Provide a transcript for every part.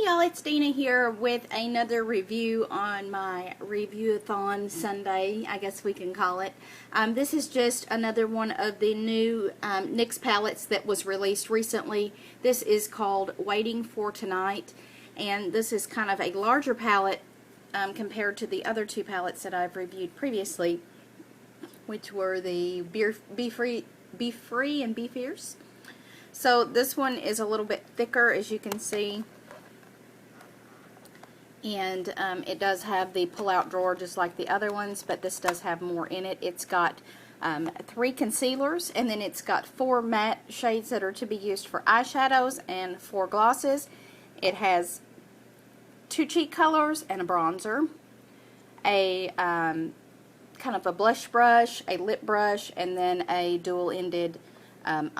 y'all, it's Dina here with another review on my Review-a-thon Sunday, I guess we can call it. This is just another one of the new NYX palettes that was released recently. This is called Waiting for Tonight, and this is kind of a larger palette compared to the other two palettes that I've reviewed previously, which were the Be Free and Be Fierce. So this one is a little bit thicker, as you can see. And it does have the pull-out drawer just like the other ones, but this does have more in it. It's got 3 concealers, and then it's got 4 matte shades that are to be used for eyeshadows and 4 glosses. It has 2 cheek colors and a bronzer, a kind of a blush brush, a lip brush, and then a dual-ended one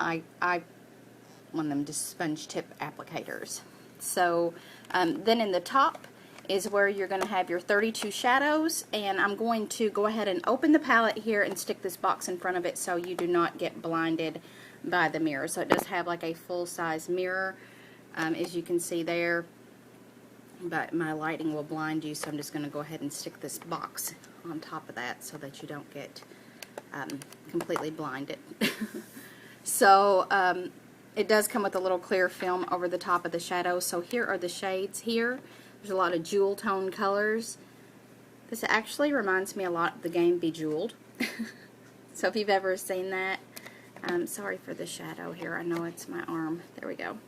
of them just sponge tip applicators. So then in the top is where you're going to have your 32 shadows, and I'm going to go ahead and open the palette here and stick this box in front of it so you do not get blinded by the mirror. So it does have like a full-size mirror, as you can see there, but my lighting will blind you, so I'm just going to go ahead and stick this box on top of that so that you don't get completely blinded. So it does come with a little clear film over the top of the shadows. So here are the shades here. There's a lot of jewel tone colors. This actually reminds me a lot of the game Bejeweled. So if you've ever seen that, sorry for the shadow here. I know it's my arm. There we go.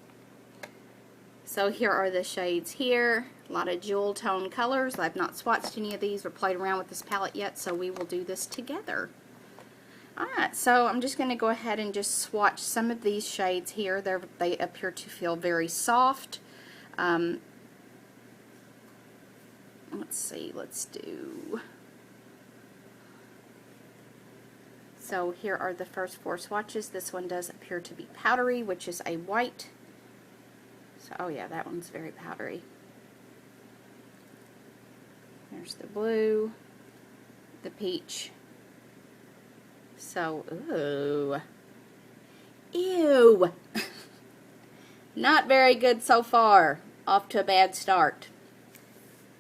So here are the shades here. A lot of jewel tone colors. I've not swatched any of these or played around with this palette yet, so we will do this together. Alright, so I'm just going to go ahead and just swatch some of these shades here. They appear to feel very soft. Let's see, let's do... So here are the first 4 swatches. This one does appear to be powdery, which is a white. So, oh yeah, that one's very powdery. There's the blue, the peach. So, ooh. Ew! Not very good so far. Off to a bad start.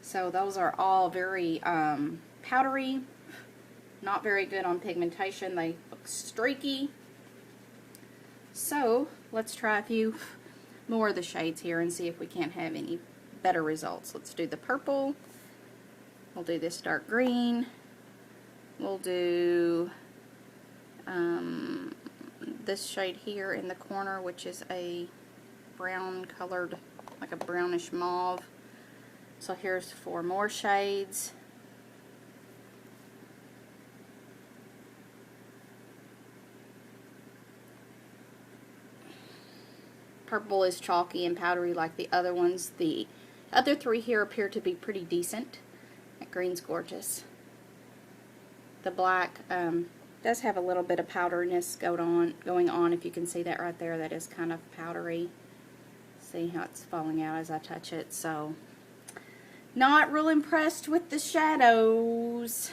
So those are all very powdery, not very good on pigmentation. They look streaky. So let's try a few more of the shades here and see if we can't have any better results. Let's do the purple. We'll do this dark green. We'll do this shade here in the corner, which is a brown colored, like a brownish mauve. So here's 4 more shades. Purple is chalky and powdery like the other ones. The other 3 here appear to be pretty decent. That green's gorgeous. The black does have a little bit of powderiness going on. If you can see that right there, that is kind of powdery. See how it's falling out as I touch it. So not real impressed with the shadows.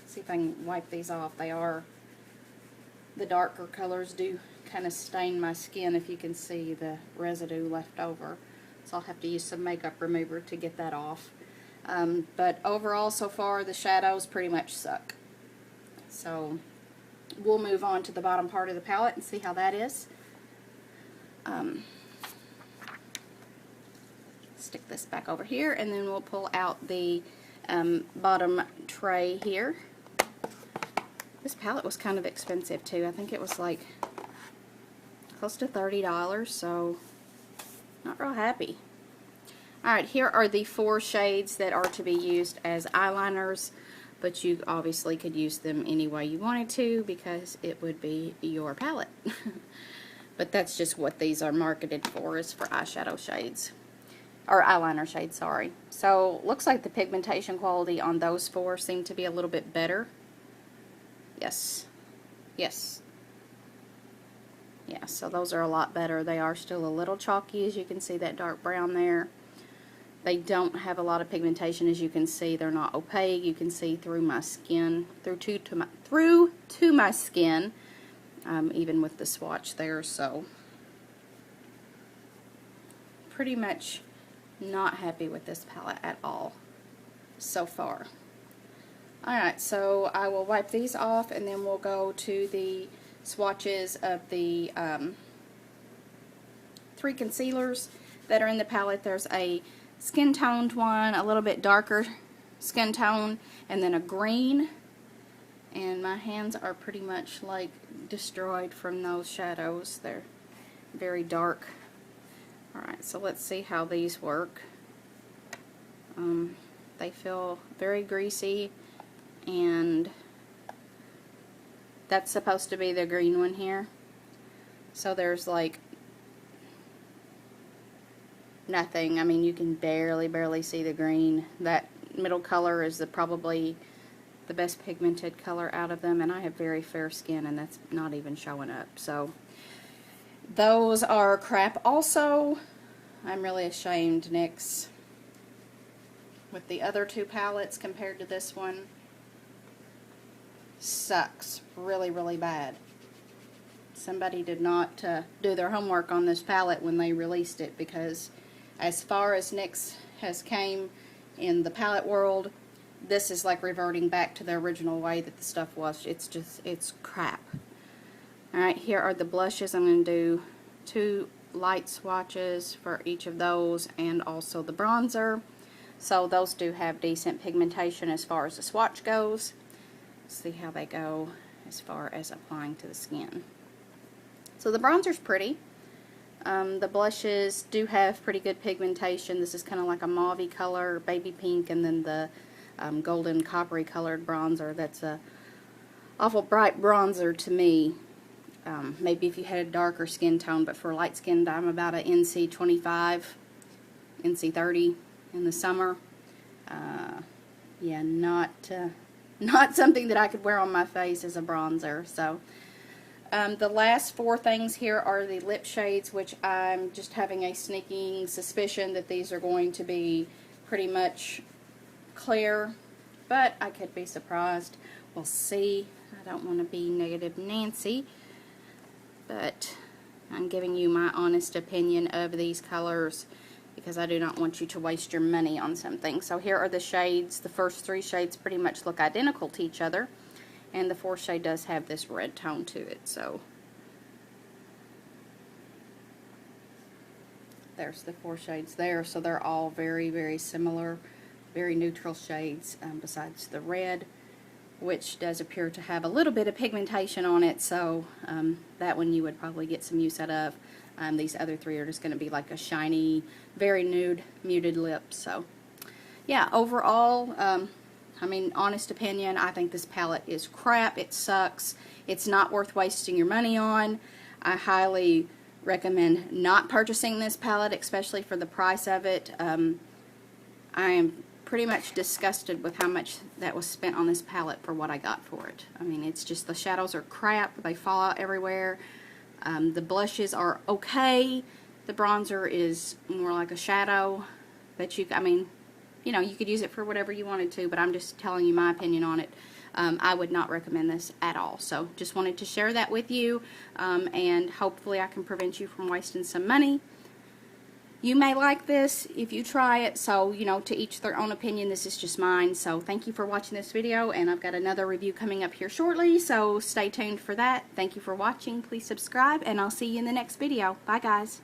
See if I can wipe these off. The darker colors do kind of stain my skin, if you can see the residue left over. So I'll have to use some makeup remover to get that off. But overall, so far, the shadows pretty much suck. So we'll move on to the bottom part of the palette and see how that is. Stick this back over here, and then we'll pull out the bottom tray here. This palette was kind of expensive too. I think it was like close to $30, so not real happy. Alright, here are the 4 shades that are to be used as eyeliners, but you obviously could use them any way you wanted to because it would be your palette. But that's just what these are marketed for, is for eyeshadow shades. Or eyeliner shades, sorry. So, looks like the pigmentation quality on those 4 seem to be a little bit better. Yes. Yes. Yeah, so those are a lot better. They are still a little chalky, as you can see that dark brown there. They don't have a lot of pigmentation, as you can see. They're not opaque. You can see through my skin, through to my skin, even with the swatch there. So pretty much not happy with this palette at all so far. Alright, so I will wipe these off and then we'll go to the swatches of the 3 concealers that are in the palette. There's a skin toned one, a little bit darker skin tone, and then a green. And my hands are pretty much like destroyed from those shadows. They're very dark. Alright, so let's see how these work. They feel very greasy, and that's supposed to be the green one here. So there's like nothing. I mean, you can barely see the green. That middle color is probably the best pigmented color out of them, and I have very fair skin, and that's not even showing up. So those are crap also. I'm really ashamed, NYX, with the other 2 palettes compared to this one. Sucks really bad. Somebody did not do their homework on this palette when they released it, because as far as NYX has came in the palette world, this is like reverting back to the original way that the stuff was. It's crap. Alright, here are the blushes. I'm going to do 2 light swatches for each of those, and also the bronzer. So those do have decent pigmentation as far as the swatch goes. See how they go as far as applying to the skin. So the bronzer's pretty. The blushes do have pretty good pigmentation. This is kind of like a mauvey color, baby pink, and then the golden coppery colored bronzer. That's a awful bright bronzer to me. Maybe if you had a darker skin tone, but for light skinned, I'm about a NC 25, NC 30 in the summer. Yeah, not something that I could wear on my face as a bronzer. So the last 4 things here are the lip shades, which I'm just having a sneaking suspicion that these are going to be pretty much clear, but I could be surprised. We'll see. I don't want to be negative Nancy, but I'm giving you my honest opinion of these colors because I do not want you to waste your money on something. So here are the shades. The first 3 shades pretty much look identical to each other, and the 4th shade does have this red tone to it. So there's the 4 shades there. So they're all very similar, very neutral shades, besides the red, which does appear to have a little bit of pigmentation on it. So that one you would probably get some use out of. These other 3 are just going to be like a shiny, very nude, muted lip. So yeah, overall, I mean, honest opinion, I think this palette is crap. It sucks. It's not worth wasting your money on. I highly recommend not purchasing this palette, especially for the price of it. I am pretty much disgusted with how much that was spent on this palette for what I got for it. I mean, it's just the shadows are crap. They fall out everywhere. The blushes are okay. The bronzer is more like a shadow that I mean, you know, you could use it for whatever you wanted to, but I'm just telling you my opinion on it. I would not recommend this at all. So just wanted to share that with you, and hopefully I can prevent you from wasting some money. You may like this if you try it, so, you know, to each their own opinion. This is just mine. So thank you for watching this video, and I've got another review coming up here shortly, so stay tuned for that. Thank you for watching. Please subscribe, and I'll see you in the next video. Bye, guys.